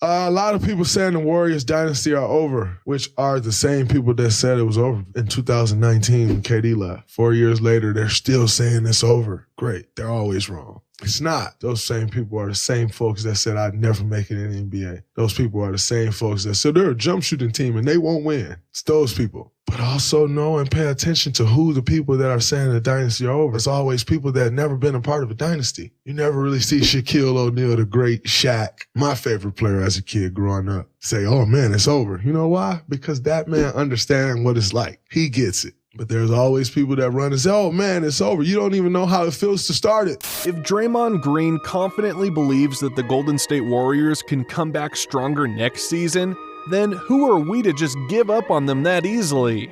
A lot of people saying the Warriors dynasty are over, which are the same people that said it was over in 2019 when KD left. 4 years later, they're still saying it's over. Great. They're always wrong. It's not. Those same people are the same folks that said I'd never make it in the NBA. Those people are the same folks that said they're a jump shooting team and they won't win. It's those people. But also know and pay attention to who the people that are saying the dynasty are over. It's always people that have never been a part of a dynasty. You never really see Shaquille O'Neal, the great Shaq, my favorite player as a kid growing up, say, oh man, it's over. You know why? Because that man understands what it's like. He gets it. But there's always people that run and say, oh man, it's over. You don't even know how it feels to start it. If Draymond Green confidently believes that the Golden State Warriors can come back stronger next season, then who are we to just give up on them that easily?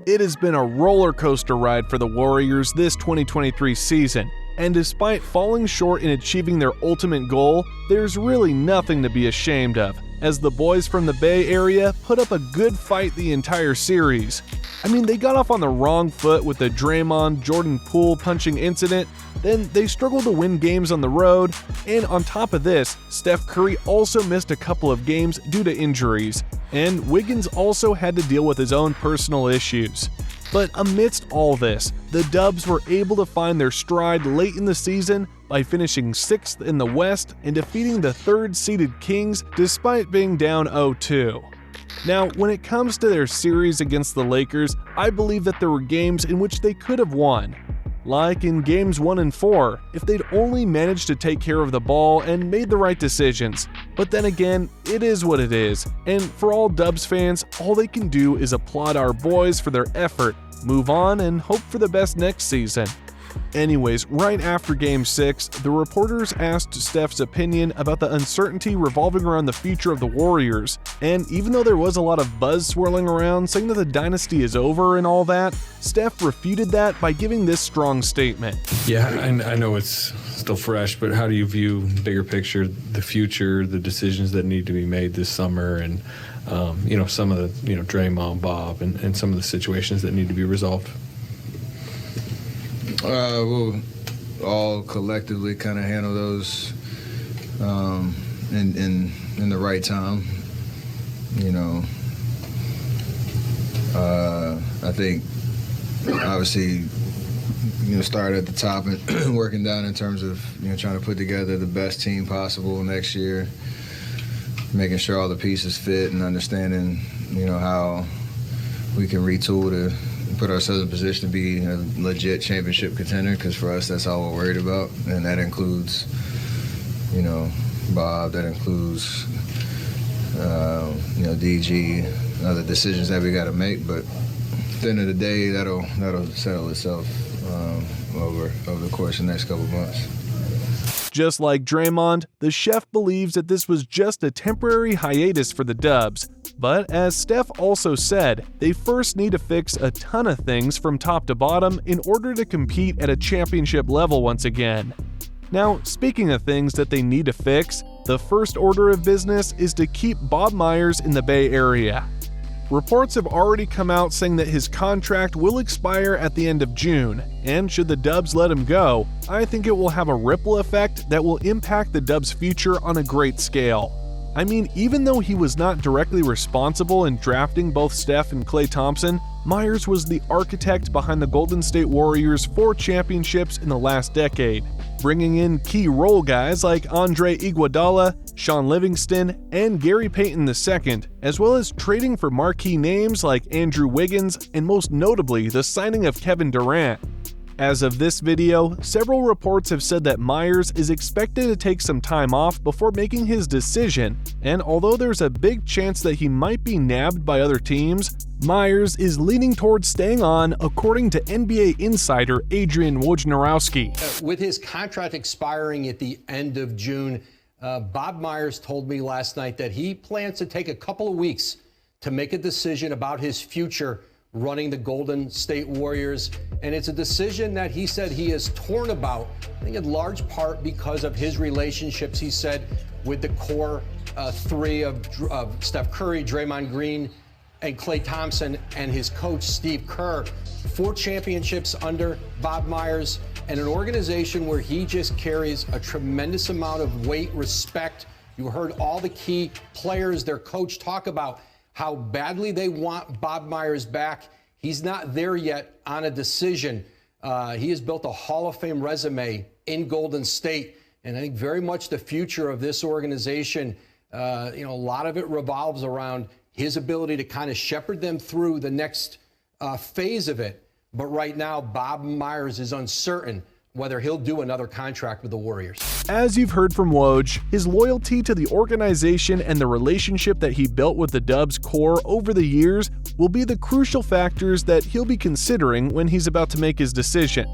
It has been a roller coaster ride for the Warriors this 2023 season, and despite falling short in achieving their ultimate goal, there's really nothing to be ashamed of, as the boys from the Bay Area put up a good fight the entire series. I mean, they got off on the wrong foot with the Draymond-Jordan Poole punching incident, then they struggled to win games on the road, and on top of this, Steph Curry also missed a couple of games due to injuries, and Wiggins also had to deal with his own personal issues. But amidst all this, the Dubs were able to find their stride late in the season by finishing 6th in the West and defeating the 3rd-seeded Kings despite being down 0-2. Now, when it comes to their series against the Lakers, I believe that there were games in which they could have won. Like in games 1 and 4, if they'd only managed to take care of the ball and made the right decisions. But then again, it is what it is, and for all Dubs fans, all they can do is applaud our boys for their effort, move on, and hope for the best next season. Anyways, right after Game 6, the reporters asked Steph's opinion about the uncertainty revolving around the future of the Warriors, and even though there was a lot of buzz swirling around saying that the dynasty is over and all that, Steph refuted that by giving this strong statement. Yeah, I know it's still fresh, but how do you view the bigger picture, the future, the decisions that need to be made this summer, and some of the, Draymond, Bob, and some of the situations that need to be resolved? We'll all collectively kind of handle those in the right time. I think obviously start at the top and working down in terms of trying to put together the best team possible next year, making sure all the pieces fit and understanding how we can retool to put ourselves in position to be a legit championship contender, because for us that's all we're worried about, and that includes Bob, that includes DG, other decisions that we got to make, but at the end of the day that'll settle itself over the course of the next couple months. Just like Draymond, the chef believes that this was just a temporary hiatus for the Dubs. But as Steph also said, they first need to fix a ton of things from top to bottom in order to compete at a championship level once again. Now, speaking of things that they need to fix, the first order of business is to keep Bob Myers in the Bay Area. Reports have already come out saying that his contract will expire at the end of June, and should the Dubs let him go, I think it will have a ripple effect that will impact the Dubs' future on a great scale. I mean, even though he was not directly responsible in drafting both Steph and Klay Thompson, Myers was the architect behind the Golden State Warriors' 4 championships in the last decade, bringing in key role guys like Andre Iguodala, Sean Livingston, and Gary Payton II, as well as trading for marquee names like Andrew Wiggins and most notably the signing of Kevin Durant. As of this video, several reports have said that Myers is expected to take some time off before making his decision, and although there's a big chance that he might be nabbed by other teams, Myers is leaning towards staying on, according to NBA insider Adrian Wojnarowski. With his contract expiring at the end of June, Bob Myers told me last night that he plans to take a couple of weeks to make a decision about his future running the Golden State Warriors, and it's a decision that he said he is torn about, I think in large part because of his relationships, he said, with the core 3 of Steph Curry, Draymond Green, and Klay Thompson, and his coach, Steve Kerr. 4 championships under Bob Myers, and an organization where he just carries a tremendous amount of weight, respect You heard all the key players, their coach, talk about how badly they want Bob Myers back. He's not there yet on a decision. He has built a Hall of Fame resume in Golden State, and I think very much the future of this organization, a lot of it revolves around his ability to kind of shepherd them through the next phase of it. But right now, Bob Myers is uncertain whether he'll do another contract with the Warriors. As you've heard from Woj, his loyalty to the organization and the relationship that he built with the Dubs core over the years will be the crucial factors that he'll be considering when he's about to make his decision.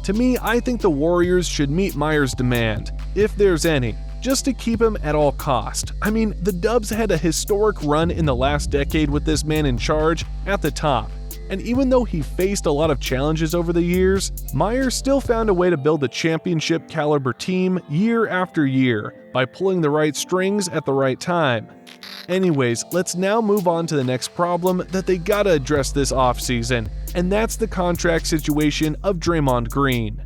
To me, I think the Warriors should meet Myers' demand, if there's any, just to keep him at all cost. I mean, the Dubs had a historic run in the last decade with this man in charge at the top. And even though he faced a lot of challenges over the years, Myers still found a way to build a championship caliber team year after year by pulling the right strings at the right time. Anyways, let's now move on to the next problem that they gotta address this offseason, and that's the contract situation of Draymond Green.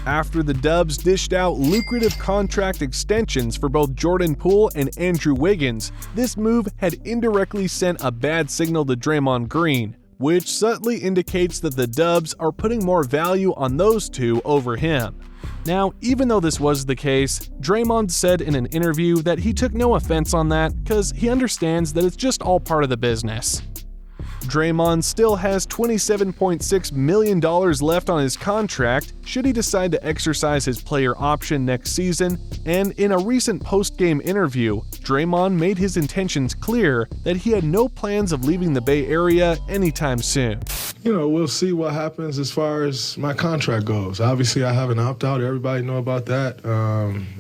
After the Dubs dished out lucrative contract extensions for both Jordan Poole and Andrew Wiggins, this move had indirectly sent a bad signal to Draymond Green, which subtly indicates that the Dubs are putting more value on those two over him. Now, even though this was the case, Draymond said in an interview that he took no offense on that because he understands that it's just all part of the business. Draymond still has $27.6 million left on his contract should he decide to exercise his player option next season, and in a recent post-game interview, Draymond made his intentions clear that he had no plans of leaving the Bay Area anytime soon. We'll see what happens as far as my contract goes. Obviously, I have an opt-out. Everybody know about that.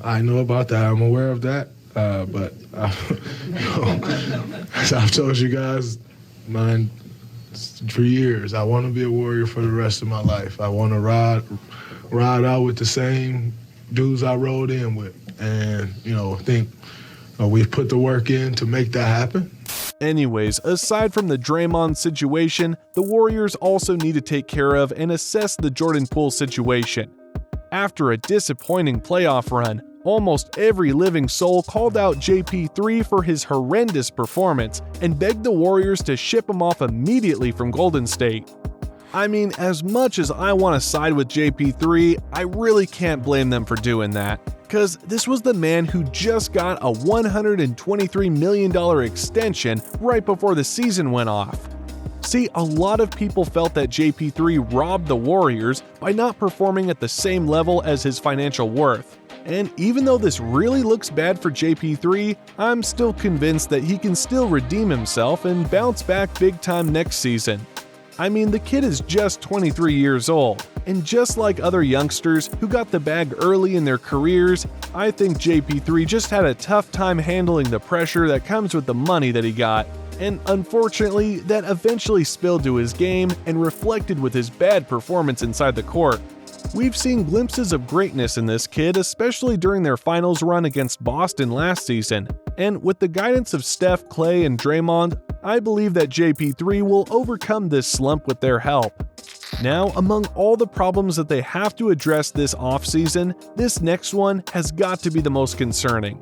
I know about that. I'm aware of that. But as I've told you guys, mine for years, I want to be a Warrior for the rest of my life. I want to ride out with the same dudes I rode in with, and I think we've put the work in to make that happen. Anyways, aside from the Draymond situation, the Warriors also need to take care of and assess the Jordan Poole situation. After a disappointing playoff run, almost every living soul called out JP3 for his horrendous performance and begged the Warriors to ship him off immediately from Golden State. I mean, as much as I want to side with JP3, I really can't blame them for doing that, because this was the man who just got a $123 million extension right before the season went off. See, a lot of people felt that JP3 robbed the Warriors by not performing at the same level as his financial worth. And even though this really looks bad for JP3, I'm still convinced that he can still redeem himself and bounce back big time next season. I mean, the kid is just 23 years old, and just like other youngsters who got the bag early in their careers, I think JP3 just had a tough time handling the pressure that comes with the money that he got, and unfortunately, that eventually spilled to his game and reflected with his bad performance inside the court. We've seen glimpses of greatness in this kid, especially during their finals run against Boston last season, and with the guidance of Steph, Clay, and Draymond, I believe that JP3 will overcome this slump with their help. Now, among all the problems that they have to address this offseason, this next one has got to be the most concerning.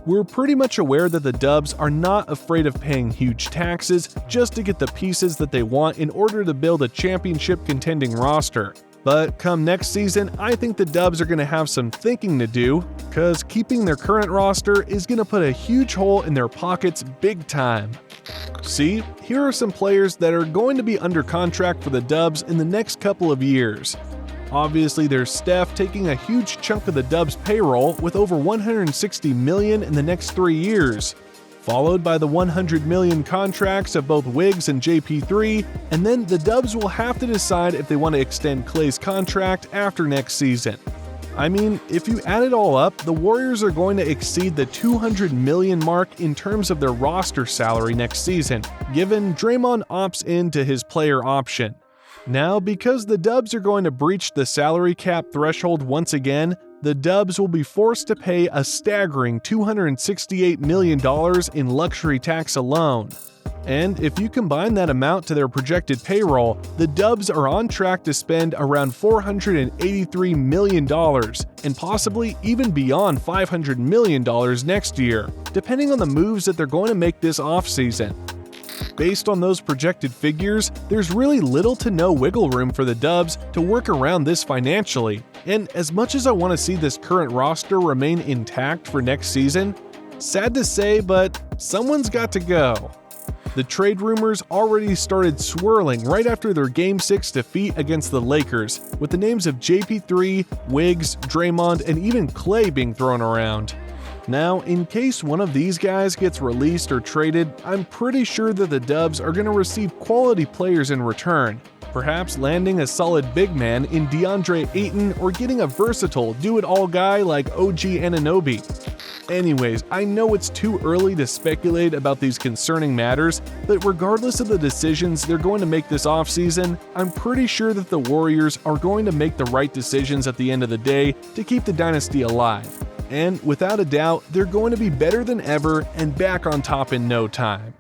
We're pretty much aware that the Dubs are not afraid of paying huge taxes just to get the pieces that they want in order to build a championship contending roster. But come next season, I think the Dubs are going to have some thinking to do, because keeping their current roster is going to put a huge hole in their pockets big time. See, here are some players that are going to be under contract for the Dubs in the next couple of years. Obviously, there's Steph taking a huge chunk of the Dubs' payroll with over $160 million in the next 3 years, followed by the $100 million contracts of both Wiggs and JP3, and then the Dubs will have to decide if they want to extend Clay's contract after next season. I mean, if you add it all up, the Warriors are going to exceed the $200 million mark in terms of their roster salary next season, given Draymond opts into his player option. Now, because the Dubs are going to breach the salary cap threshold once again, the Dubs will be forced to pay a staggering $268 million in luxury tax alone. And if you combine that amount to their projected payroll, the Dubs are on track to spend around $483 million and possibly even beyond $500 million next year, depending on the moves that they're going to make this offseason. Based on those projected figures, there's really little to no wiggle room for the Dubs to work around this financially. And as much as I want to see this current roster remain intact for next season, sad to say, but someone's got to go. The trade rumors already started swirling right after their Game 6 defeat against the Lakers, with the names of JP3, Wiggs, Draymond, and even Clay being thrown around. Now, in case one of these guys gets released or traded, I'm pretty sure that the Dubs are going to receive quality players in return, perhaps landing a solid big man in DeAndre Ayton or getting a versatile do-it-all guy like OG Anunoby. Anyways, I know it's too early to speculate about these concerning matters, but regardless of the decisions they're going to make this offseason, I'm pretty sure that the Warriors are going to make the right decisions at the end of the day to keep the dynasty alive. And without a doubt, they're going to be better than ever and back on top in no time.